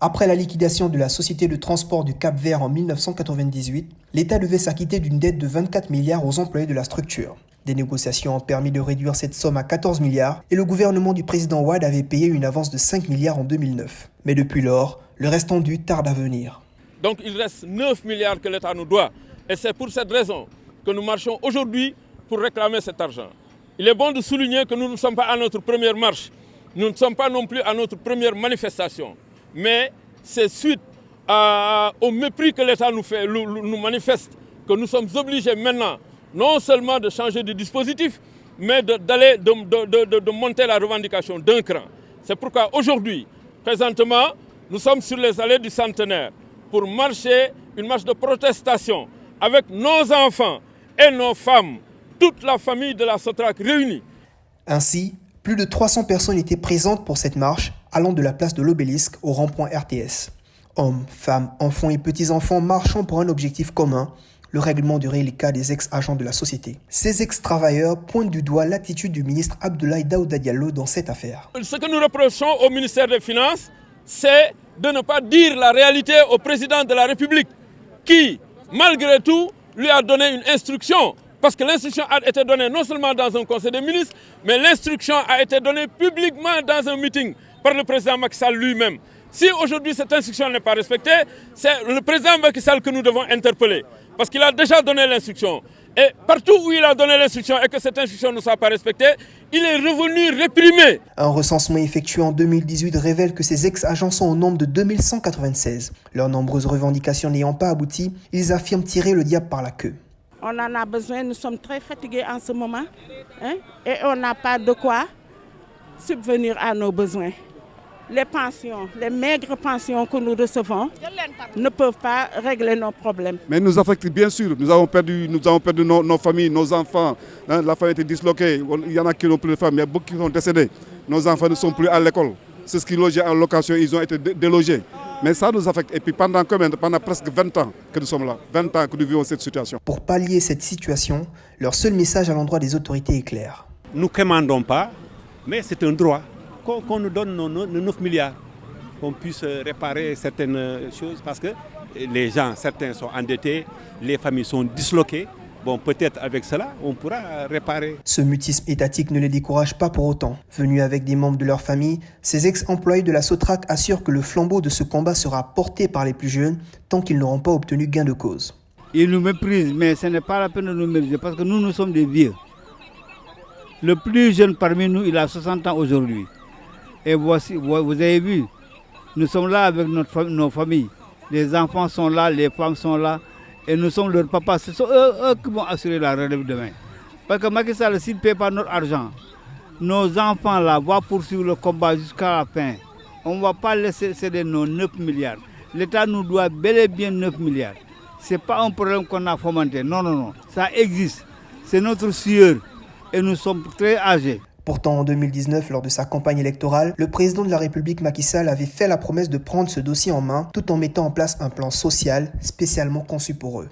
Après la liquidation de la société de transport du Cap-Vert en 1998, l'État devait s'acquitter d'une dette de 24 milliards aux employés de la structure. Des négociations ont permis de réduire cette somme à 14 milliards et le gouvernement du président Wade avait payé une avance de 5 milliards en 2009. Mais depuis lors, le restant dû tarde à venir. Donc il reste 9 milliards que l'État nous doit. Et c'est pour cette raison que nous marchons aujourd'hui pour réclamer cet argent. Il est bon de souligner que nous ne sommes pas à notre première marche. Nous ne sommes pas non plus à notre première manifestation. Mais c'est suite au mépris que l'État nous manifeste que nous sommes obligés maintenant non seulement de changer de dispositif, mais de monter la revendication d'un cran. C'est pourquoi aujourd'hui, présentement, nous sommes sur les allées du centenaire pour marcher une marche de protestation avec nos enfants et nos femmes, toute la famille de la Sotrac réunie. Ainsi, plus de 300 personnes étaient présentes pour cette marche, allant de la place de l'Obélisque au rond-point RTS. Hommes, femmes, enfants et petits-enfants marchant pour un objectif commun, le règlement du reliquat des ex-agents de la société. Ces ex-travailleurs pointent du doigt l'attitude du ministre Abdoulaye Daouda Diallo dans cette affaire. Ce que nous reprochons au ministère des Finances, c'est de ne pas dire la réalité au président de la République qui, malgré tout, lui a donné une instruction. Parce que l'instruction a été donnée non seulement dans un conseil des ministres, mais l'instruction a été donnée publiquement dans un meeting par le président Macky Sall lui-même. Si aujourd'hui cette instruction n'est pas respectée, c'est le président Macky Sall que nous devons interpeller. Parce qu'il a déjà donné l'instruction. Et partout où il a donné l'instruction et que cette instruction ne soit pas respectée, il est revenu réprimer. Un recensement effectué en 2018 révèle que ces ex-agents sont au nombre de 2196. Leurs nombreuses revendications n'ayant pas abouti, ils affirment tirer le diable par la queue. On en a besoin, nous sommes très fatigués en ce moment et on n'a pas de quoi subvenir à nos besoins. Les pensions, les maigres pensions que nous recevons ne peuvent pas régler nos problèmes. Mais nous affectent bien sûr. Nous avons perdu nos familles, nos enfants. La famille était disloquée. Il y en a qui n'ont plus de femmes, il y a beaucoup qui sont décédés. Nos enfants ne sont plus à l'école. C'est ce qui logeaient en location, ils ont été délogés. Mais ça nous affecte. Et puis pendant presque 20 ans que nous sommes là, 20 ans que nous vivons cette situation. Pour pallier cette situation, leur seul message à l'endroit des autorités est clair. Nous ne commandons pas, mais c'est un droit qu'on nous donne nos 9 milliards, qu'on puisse réparer certaines choses parce que les gens, certains sont endettés, les familles sont disloquées. Bon, peut-être avec cela, on pourra réparer. Ce mutisme étatique ne les décourage pas pour autant. Venus avec des membres de leur famille, ces ex-employés de la Sotrac assurent que le flambeau de ce combat sera porté par les plus jeunes tant qu'ils n'auront pas obtenu gain de cause. Ils nous méprisent, mais ce n'est pas la peine de nous mépriser parce que nous sommes des vieux. Le plus jeune parmi nous, il a 60 ans aujourd'hui. Et voici, vous avez vu, nous sommes là avec nos familles. Les enfants sont là, les femmes sont là. Et nous sommes leurs papas. Ce sont eux qui vont assurer la relève demain. Parce que Macky Sall, s'il ne paie pas notre argent, nos enfants là vont poursuivre le combat jusqu'à la fin. On ne va pas laisser céder nos 9 milliards. L'État nous doit bel et bien 9 milliards. Ce n'est pas un problème qu'on a fomenté. Non, non, non. Ça existe. C'est notre sueur. Et nous sommes très âgés. Pourtant, en 2019, lors de sa campagne électorale, le président de la République Macky Sall avait fait la promesse de prendre ce dossier en main tout en mettant en place un plan social spécialement conçu pour eux.